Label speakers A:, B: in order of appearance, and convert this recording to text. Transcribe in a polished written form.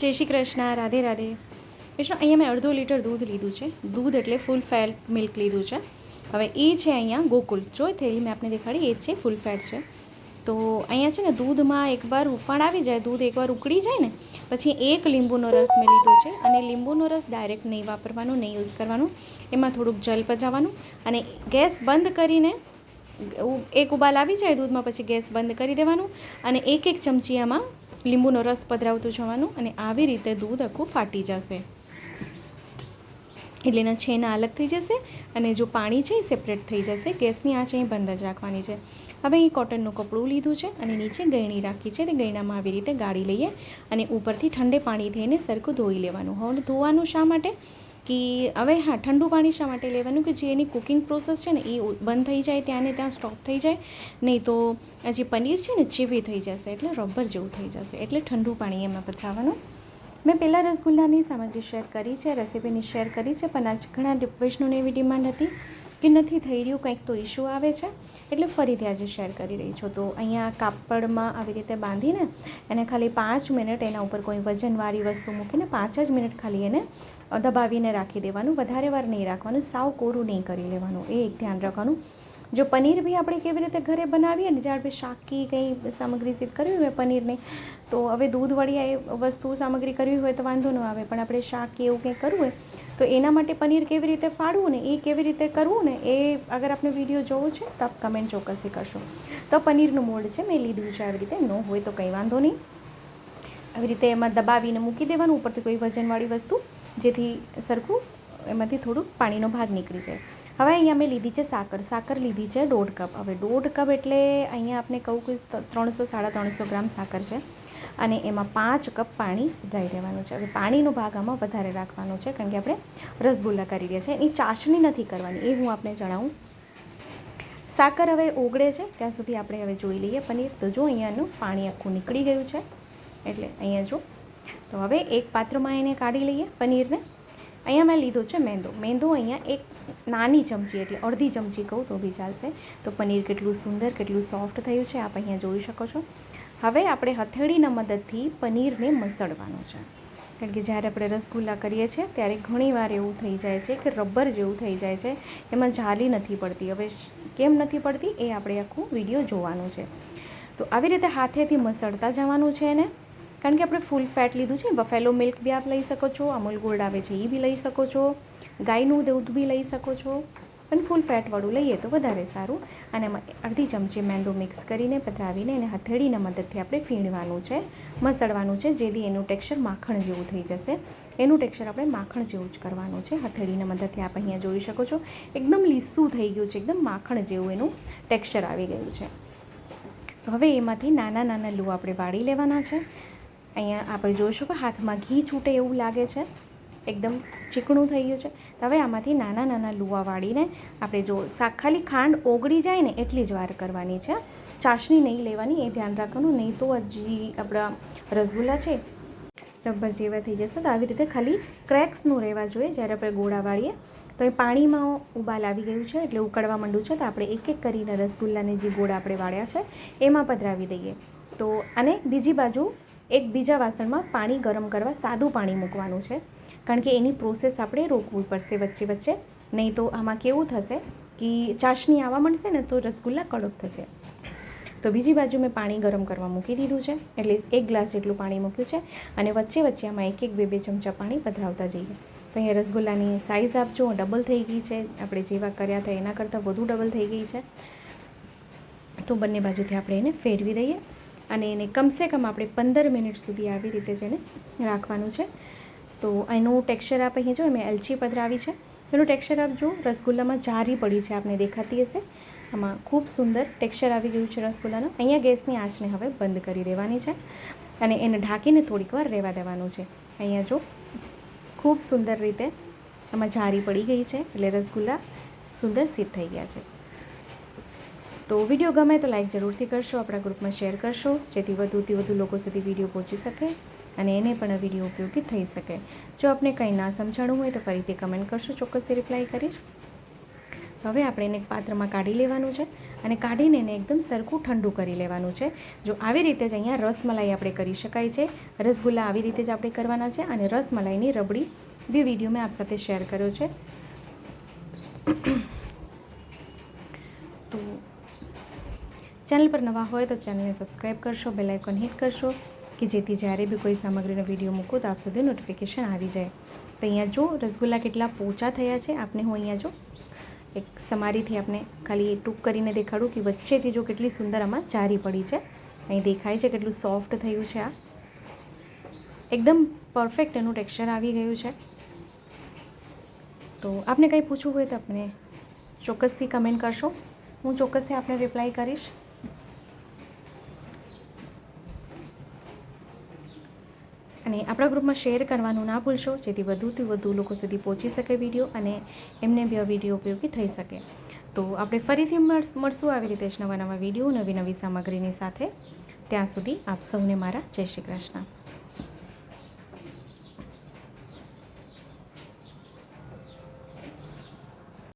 A: જય શ્રી કૃષ્ણ, રાધે રાધે. મિત્રો અહીંયા મેં અડધો લીટર દૂધ લીધું છે. દૂધ એટલે ફૂલ ફેટ મિલ્ક લીધું છે. હવે એ છે અહીંયા ગોકુલ. જો થેલી મેં આપને દેખાડી એ જ છે, ફૂલ ફેટ છે. તો અહીંયા છે ને દૂધમાં એકવાર ઉફાણ આવી જાય, દૂધ એકવાર ઉકળી જાય ને પછી એક લીંબુનો રસ મેં લીધો છે. અને લીંબુનો રસ ડાયરેક્ટ નહીં વાપરવાનો, નહીં યુઝ કરવાનું. એમાં થોડુંક જલ પધરાવવાનું અને ગેસ બંધ કરીને એક ઉબાલ આવી જાય દૂધમાં પછી ગેસ બંધ કરી દેવાનું અને એક ચમચી આમાં લીંબુનો રસ પધરાવતું જવાનું અને આવી રીતે દૂધ આખું ફાટી જશે એટલે એના છેના અલગ થઈ જશે અને જો પાણી છે એ સેપરેટ થઈ જશે. ગેસની આંચ અહીં બંધ જ રાખવાની છે. હવે અહીં કોટનનું કપડું લીધું છે અને નીચે ગળણી રાખી છે. તે ગળણામાં આવી રીતે ગાળી લઈએ અને ઉપરથી ઠંડે પાણી થઈને સરખું ધોઈ લેવાનું. હવે ધોવાનું શા માટે કે હવે હા ઠંડુ પાણી શા માટે લેવાનું કે જે એની કુકિંગ પ્રોસેસ છે ને એ બંધ થઈ જાય, ત્યાં ને ત્યાં સ્ટોપ થઈ જાય. નહીં તો જે પનીર છે ને ચીવી થઈ જશે એટલે રબર જેવું થઈ જશે. એટલે ઠંડુ પાણી એમાં પધરાવવાનું. મેં પહેલાં રસગુલ્લાની સામગ્રી શેર કરી છે, રેસીપીની શેર કરી છે, પણ આજ ઘણા વૈષ્ણવને એવી ડિમાન્ડ હતી કે નથી થઈ રહ્યું, કંઈક તો ઇશ્યુ આવે છે એટલે ફરીથી આજે શેર કરી રહી છું. તો અહીંયા કાપડમાં આવી રીતે બાંધીને એને ખાલી 5 મિનિટ એના ઉપર કોઈ વજનવાળી વસ્તુ મૂકીને 5 જ મિનિટ ખાલી એને દબાવીને રાખી દેવાનું. વધારે વાર નહીં રાખવાનું, સાવ કોરું નહીં કરી લેવાનું, એ એક ધ્યાન રાખવાનું. જો પનીર બી આપણે કેવી રીતે ઘરે બનાવીએ ને જ્યારે આપણે શાકી કંઈ સામગ્રી સિદ્ધ કરવી હોય પનીરને, તો હવે દૂધવાળી એ વસ્તુ સામગ્રી કરવી હોય તો વાંધો ન આવે, પણ આપણે શાક કે એવું કંઈ કરવું હોય તો એના માટે પનીર કેવી રીતે ફાડવું ને એ કેવી રીતે કરવું ને એ અગર આપણે વિડીયો જોવો છે તો આપ કમેન્ટ ચોક્કસથી કરશો. તો પનીરનું મોલ્ડ છે મેં લીધું છે. આવી રીતે ન હોય તો કંઈ વાંધો નહીં, આવી રીતે એમાં દબાવીને મૂકી દેવાનું ઉપરથી કોઈ વજનવાળી વસ્તુ, જેથી સરખું એમાંથી થોડુંક પાણીનો ભાગ નીકળી જાય. હવે અહીંયા મેં લીધી છે સાકર લીધી છે 1.5 કપ. હવે 1.5 કપ એટલે અહીંયા આપણે કહું કે 300-350 ગ્રામ સાકર છે અને એમાં 5 કપ પાણી ઉધાઈ દેવાનું છે. હવે પાણીનો ભાગ આમાં વધારે રાખવાનો છે કારણ કે આપણે રસગુલ્લા કરી રહ્યા છીએ. એની ચાસણી નથી કરવાની, એ હું આપને જણાવું. સાકર હવે ઓગળે છે ત્યાં સુધી આપણે હવે જોઈ લઈએ પનીર. તો જો અહીંયાનું પાણી આખું નીકળી ગયું છે એટલે અહીંયા જો. તો હવે એક પાત્રમાં એને કાઢી લઈએ પનીરને. અહીંયા મેં લીધો છે મેંદો અહીંયા એક નાની ચમચી એટલે અડધી ચમચી કહું તો બી ચાલશે. તો પનીર કેટલું સુંદર કેટલું સોફ્ટ થયું છે આપ અહીંયા જોઈ શકો છો. હવે આપણે હથેળીના મદદથી પનીરને મસળવાનું છે કારણ કે જ્યારે આપણે રસગુલ્લા કરીએ છીએ ત્યારે ઘણીવાર એવું થઈ જાય છે કે રબર જેવું થઈ જાય છે, એમાં જાળી નથી પડતી. હવે કેમ નથી પડતી એ આપણે આખું વિડીયો જોવાનું છે. તો આવી રીતે હાથેથી મસળતા જવાનું છે એને, કારણ કે આપણે ફૂલ ફેટ લીધું છે. બફેલો મિલ્ક બી આપ લઈ શકો છો, અમૂલ ગોલ્ડ આવે છે એ બી લઈ શકો છો, ગાયનું દૂધ બી લઈ શકો છો, પણ ફૂલ ફેટવાળું લઈએ તો વધારે સારું. અને એમાં અડધી ચમચી મેંદો મિક્સ કરીને પધરાવીને એને હથેળીના મદદથી આપણે ફીણવાનું છે, મસળવાનું છે, જેથી એનું ટેક્સચર માખણ જેવું થઈ જશે. એનું ટેક્સચર આપણે માખણ જેવું જ કરવાનું છે. હથેળીના મદદથી આપ અહીંયા જોઈ શકો છો એકદમ લીસું થઈ ગયું છે, એકદમ માખણ જેવું એનું ટેક્સચર આવી ગયું છે. હવે એમાંથી નાના નાના લૂ આપણે વાળી લેવાના છે. અહીંયા આપણે જોઈશું કે હાથમાં ઘી છૂટે એવું લાગે છે, એકદમ ચીકણું થઈ ગયું છે. હવે આમાંથી નાના નાના લુવા વાળીને આપણે જો ખાલી ખાંડ ઓગળી જાય ને એટલી જ વાર કરવાની છે, ચાસણી નહીં લેવાની, એ ધ્યાન રાખવાનું. નહીં તો હજી આપણા રસગુલ્લા છે રબર જેવા થઈ જશે. તો આવી રીતે ખાલી ક્રેક્સનું રહેવા જોઈએ જ્યારે આપણે ગોળા વાળીએ. તો એ પાણીમાં ઉબાલ આવી ગયું છે એટલે ઉકળવા માંડ્યું છે. તો આપણે એક એક કરીને રસગુલ્લાને જે ગોળા આપણે વાળ્યા છે એમાં પધરાવી દઈએ. તો અને બીજી બાજુ એક બીજા વાસણમાં પાણી ગરમ કરવા સાદું પાણી મૂકવાનું છે કારણ કે એની પ્રોસેસ આપણે રોકવી પડશે વચ્ચે વચ્ચે. નહીં તો આમાં કેવું થશે કે ચાસણી આવવા માંડશે ને તો રસગુલ્લા કડક થશે. તો બીજી બાજુ મેં પાણી ગરમ કરવા મૂકી દીધું છે એટલે 1 ગ્લાસ જેટલું પાણી મૂક્યું છે અને વચ્ચે વચ્ચે આમાં 1-2 ચમચા પાણી પધરાવતા જઈએ. તો અહીંયા રસગુલ્લાની સાઇઝ આપજો, ડબલ થઈ ગઈ છે, આપણે જેવા કર્યા હતા એના કરતાં વધુ ડબલ થઈ ગઈ છે. તો બંને બાજુથી આપણે એને ફેરવી દઈએ અને એને કમસે કમ આપણે 15 મિનિટ સુધી આવી રીતે જ એને રાખવાનું છે. તો એનું ટેક્સચર આપ અહીંયા જો મેં એલચી પધરાવી છે, એનું ટેક્સચર આપ જો રસગુલ્લામાં જારી પડી છે આપને દેખાતી હશે. આમાં ખૂબ સુંદર ટેક્સચર આવી ગયું છે રસગુલ્લાનું. અહીંયા ગેસની આંચને હવે બંધ કરી દેવાની છે અને એને ઢાંકીને થોડીક વાર રહેવા દેવાનું છે. અહીંયા જો ખૂબ સુંદર રીતે આમાં જારી પડી ગઈ છે એટલે રસગુલ્લા સુંદર સિદ્ધ થઈ ગયા છે. તો વિડીયો ગમે તો લાઈક જરૂરથી કરશો, આપણા ગ્રુપમાં શેર કરશો જેથી વધુથી વધુ લોકો સુધી વિડીયો પહોંચી શકે અને એને પણ આ વિડીયો ઉપયોગી થઈ શકે. જો આપને કંઈ ના સમજાણું હોય તો ફરીથી કમેન્ટ કરશો, ચોક્કસથી રિપ્લાય કરીશ. હવે આપણે એને એક પાત્રમાં કાઢી લેવાનું છે અને કાઢીને એને એકદમ સરખું ઠંડુ કરી લેવાનું છે. જો આવી રીતે જ અહીંયા રસમલાઈ આપણે કરી શકાય છે. રસગુલ્લા આવી રીતે જ આપણે કરવાના છે અને રસમલાઈની રબડી બી વિડીયો મેં આપ સાથે શેર કર્યો છે. તો ચેનલ પર નવા હોય તો ચેનલને સબસ્ક્રાઈબ કરશો, બેલ આઇકોન હિટ કરશો કે જેથી જ્યારે બી કોઈ સામગ્રીનો વિડીયો મૂકું તો આપ સુધી નોટિફિકેશન આવી જાય. તો અહીંયા જો રસગુલ્લા કેટલા પોચા થયા છે, આપને હું અહીંયા જો એક સમારીથી આપણે ખાલી ટૂંક કરીને દેખાડું કે વચ્ચેથી જો કેટલી સુંદર આમાં જારી પડી છે. અહીં દેખાય છે કેટલું સોફ્ટ થયું છે. આ એકદમ પરફેક્ટ એનું ટેક્સચર આવી ગયું છે. તો આપને કંઈ પૂછવું હોય તો આપણે ચોક્કસથી કમેન્ટ કરશો, હું ચોક્કસથી આપને રિપ્લાય કરીશ. અને આપણા ગ્રુપમાં શેર કરવાનું ના ભૂલશો જેથી વધુથી વધુ લોકો સુધી પહોંચી શકે વિડીયો અને એમને બી આ વિડીયો ઉપયોગી થઈ શકે. તો આપણે ફરીથી મળશું આવી રીતે જ નવા વિડીયો, નવી સામગ્રીની સાથે. ત્યાં સુધી આપ સૌને મારા જય શ્રી કૃષ્ણ.